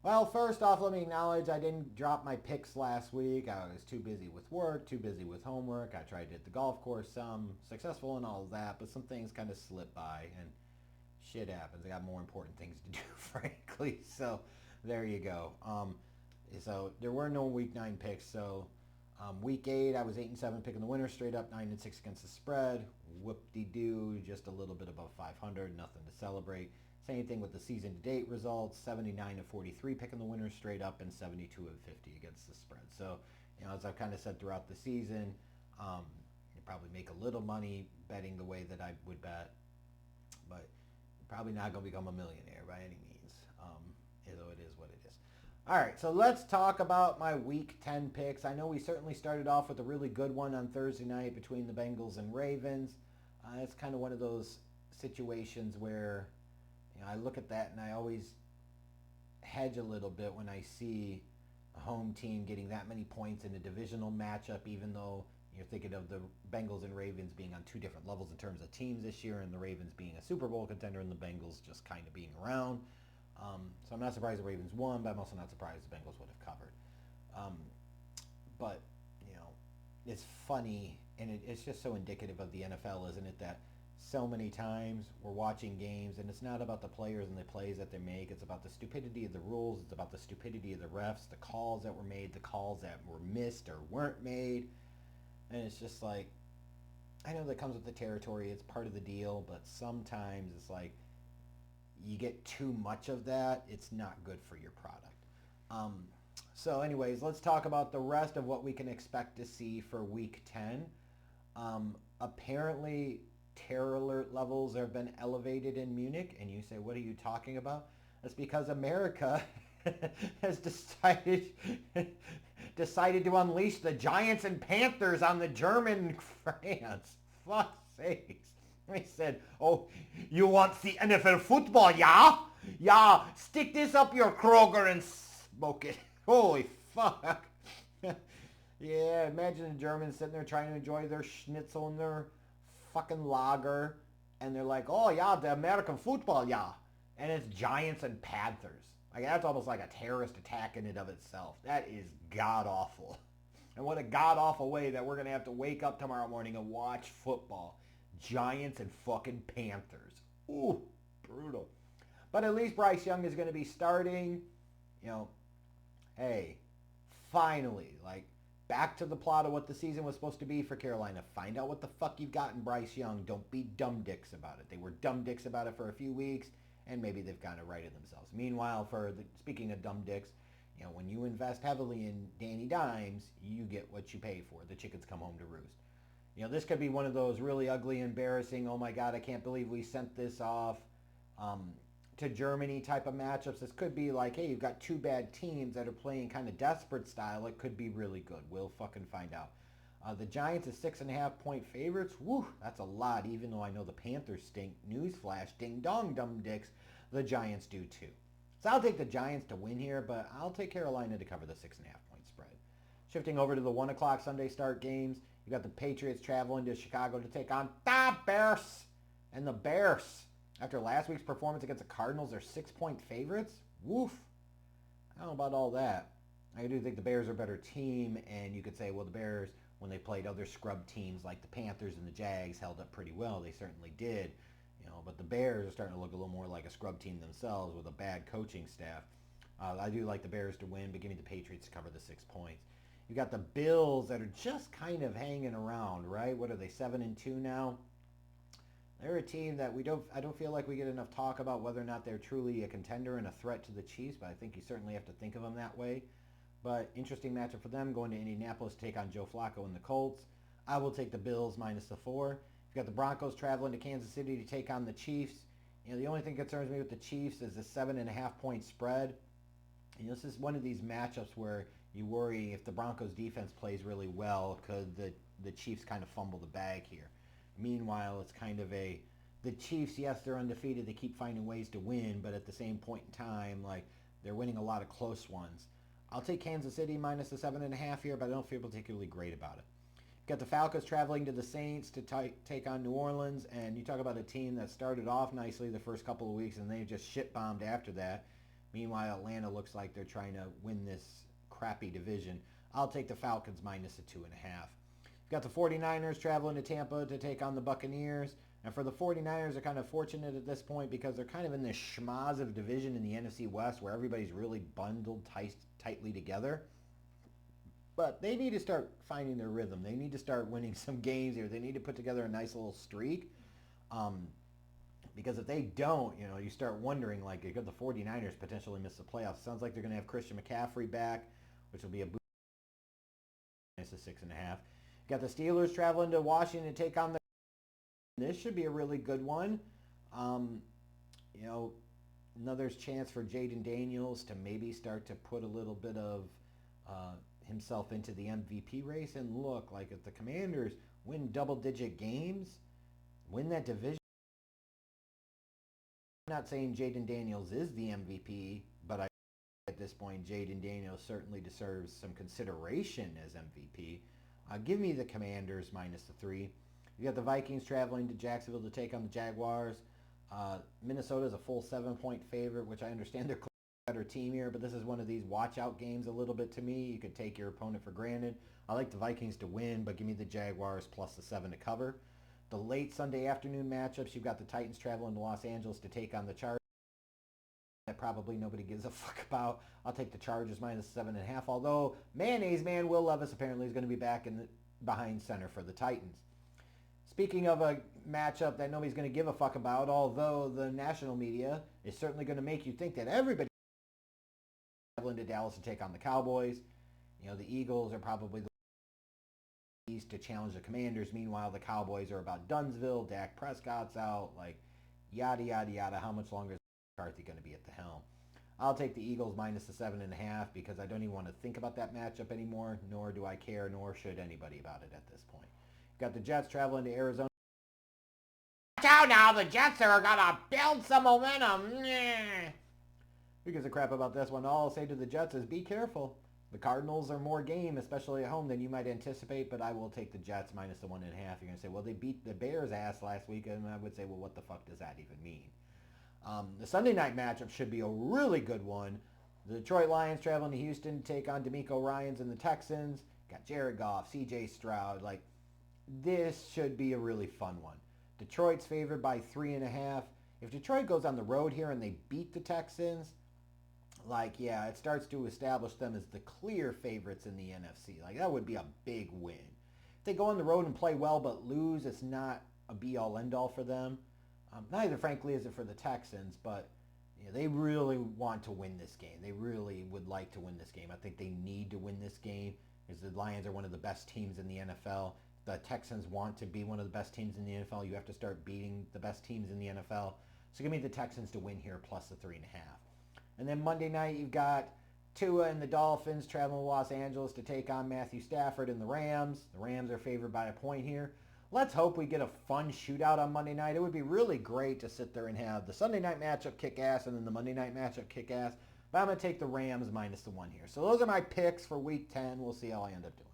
Well, first off, let me acknowledge I didn't drop my picks last week. I was too busy with work, too busy with homework. I tried to hit the golf course some, successful in all of that, but some things kind of slipped by, and shit happens. I got more important things to do, frankly. So there you go. So there were no week 9 picks. So week 8, I was 8-7 picking the winner straight up, 9-6 against the spread. Whoop-de-doo, just a little bit above 500, nothing to celebrate. Same thing with the season to date results, 79-43 picking the winner straight up, and 72-50 against the spread. So, as I've kind of said throughout the season, you probably make a little money betting the way that I would bet, but you're probably not going to become a millionaire by any means. Though it is what it is. All right, so let's talk about my Week 10 picks. I know we certainly started off with a really good one on Thursday night between the Bengals and Ravens. It's kind of one of those situations where I look at that and I always hedge a little bit when I see a home team getting that many points in a divisional matchup, even though you're thinking of the Bengals and Ravens being on two different levels in terms of teams this year, and the Ravens being a Super Bowl contender and the Bengals just kind of being around. So I'm not surprised the Ravens won, but I'm also not surprised the Bengals would have covered. Um, but, you know, it's funny, and it's just so indicative of the NFL, isn't it, that so many times we're watching games, and it's not about the players and the plays that they make. It's about the stupidity of the rules. It's about the stupidity of the refs, the calls that were made, the calls that were missed or weren't made. And it's just like, I know that comes with the territory. It's part of the deal, but sometimes it's like you get too much of that. It's not good for your product. Um, so anyways, let's talk about the rest of what we can expect to see for week 10. Apparently, terror alert levels have been elevated in Munich, and you say, what are you talking about? That's because America has decided to unleash the Giants and Panthers on the German France. Fuck's sakes. I said, oh, you want the NFL football, yeah? Yeah, stick this up your Kroger and smoke it. Holy fuck. Yeah, imagine the Germans sitting there trying to enjoy their schnitzel and their fucking lager, and they're like, oh yeah, the American football, yeah. And it's Giants and Panthers. Like, that's almost like a terrorist attack in and of itself. That is god awful. And what a god awful way that we're going to have to wake up tomorrow morning and watch football. Giants and fucking Panthers. Ooh, brutal. But at least Bryce Young is going to be starting. You know, hey, finally, like, back to the plot of what the season was supposed to be for Carolina. Find out what the fuck you've got in Bryce Young. Don't be dumb dicks about it. They were dumb dicks about it for a few weeks, and maybe they've kind of righted themselves. Meanwhile, speaking of dumb dicks, when you invest heavily in Danny Dimes, you get what you pay for. The chickens come home to roost. This could be one of those really ugly, embarrassing, oh my God, I can't believe we sent this off to Germany type of matchups. This could be like, hey, you've got two bad teams that are playing kind of desperate style. It could be really good. We'll fucking find out. The Giants is 6.5-point favorites. Woo, that's a lot, even though I know the Panthers stink. Newsflash, ding dong, dumb dicks. The Giants do too. So I'll take the Giants to win here, but I'll take Carolina to cover the 6.5-point spread. Shifting over to the 1 o'clock Sunday start games, you got the Patriots traveling to Chicago to take on the Bears. And the Bears, after last week's performance against the Cardinals, are 6-point favorites. Woof. I don't know about all that. I do think the Bears are a better team, and you could say, well, the Bears, when they played other scrub teams like the Panthers and the Jags, held up pretty well. They certainly did. But the Bears are starting to look a little more like a scrub team themselves with a bad coaching staff. I do like the Bears to win, but give me the Patriots to cover the 6 points. You got the Bills that are just kind of hanging around, right? What are they, 7-2 now? They're a team that I don't feel like we get enough talk about whether or not they're truly a contender and a threat to the Chiefs, but I think you certainly have to think of them that way. But interesting matchup for them, going to Indianapolis to take on Joe Flacco and the Colts. I will take the Bills minus the 4. You've got the Broncos traveling to Kansas City to take on the Chiefs. The only thing that concerns me with the Chiefs is the 7.5-point spread. This is one of these matchups where you worry if the Broncos defense plays really well, could the Chiefs kind of fumble the bag here? Meanwhile, it's kind of the Chiefs, yes, they're undefeated. They keep finding ways to win, but at the same point in time, like, they're winning a lot of close ones. I'll take Kansas City minus the 7.5 here, but I don't feel particularly great about it. Got the Falcons traveling to the Saints to take on New Orleans, and you talk about a team that started off nicely the first couple of weeks, and they just shit-bombed after that. Meanwhile, Atlanta looks like they're trying to win this crappy division. I'll take the Falcons minus the 2.5. You've got the 49ers traveling to Tampa to take on the Buccaneers. And for the 49ers, they're kind of fortunate at this point because they're kind of in this schmoz of division in the NFC West where everybody's really bundled tightly together. But they need to start finding their rhythm. They need to start winning some games here. They need to put together a nice little streak. Because if they don't, you start wondering, like, could the 49ers potentially miss the playoffs? Sounds like they're going to have Christian McCaffrey back, which will be a boost. Minus a 6.5. Got the Steelers traveling to Washington to take on the... This should be a really good one. Another chance for Jaden Daniels to maybe start to put a little bit of himself into the MVP race. And look, like if the Commanders win double-digit games, win that division. I'm not saying Jaden Daniels is the MVP, but at this point, Jaden Daniels certainly deserves some consideration as MVP. Give me the Commanders minus the 3. You got the Vikings traveling to Jacksonville to take on the Jaguars. Minnesota is a full 7-point favorite, which I understand they're a better team here, but this is one of these watch-out games a little bit to me. You could take your opponent for granted. I like the Vikings to win, but give me the Jaguars plus the 7 to cover. The late Sunday afternoon matchups, you've got the Titans traveling to Los Angeles to take on the Chargers. That probably nobody gives a fuck about. I'll take the Chargers minus 7.5, although Mayonnaise Man Will Levis apparently is going to be back behind center for the Titans. Speaking of a matchup that nobody's going to give a fuck about, although the national media is certainly going to make you think that everybody is traveling to Dallas to take on the Cowboys. The Eagles are probably the East to challenge the Commanders. Meanwhile, the Cowboys are about Dunsville. Dak Prescott's out. Like, yada, yada, yada. How much longer is McCarthy going to be at the helm? I'll take the Eagles minus the 7.5 because I don't even want to think about that matchup anymore, nor do I care, nor should anybody about it at this point. Got the Jets traveling to Arizona. Watch out now, the Jets are going to build some momentum. Who gives a crap about this one? All I'll say to the Jets is be careful. The Cardinals are more game, especially at home, than you might anticipate, but I will take the Jets minus the 1.5. You're going to say, well, they beat the Bears' ass last week, and I would say, well, what the fuck does that even mean? The Sunday night matchup should be a really good one. The Detroit Lions traveling to Houston to take on D'Amico Ryans and the Texans. Got Jared Goff, C.J. Stroud. Like, this should be a really fun one. Detroit's favored by 3.5. If Detroit goes on the road here and they beat the Texans, it starts to establish them as the clear favorites in the NFC. Like, that would be a big win. If they go on the road and play well but lose, it's not a be-all, end-all for them. Neither, frankly, is it for the Texans, but they really want to win this game. They really would like to win this game. I think they need to win this game because the Lions are one of the best teams in the NFL. The Texans want to be one of the best teams in the NFL. You have to start beating the best teams in the NFL. So give me the Texans to win here plus the 3.5. And then Monday night, you've got Tua and the Dolphins traveling to Los Angeles to take on Matthew Stafford and the Rams. The Rams are favored by a point here. Let's hope we get a fun shootout on Monday night. It would be really great to sit there and have the Sunday night matchup kick ass and then the Monday night matchup kick ass. But I'm going to take the Rams minus the 1 here. So those are my picks for Week 10. We'll see how I end up doing.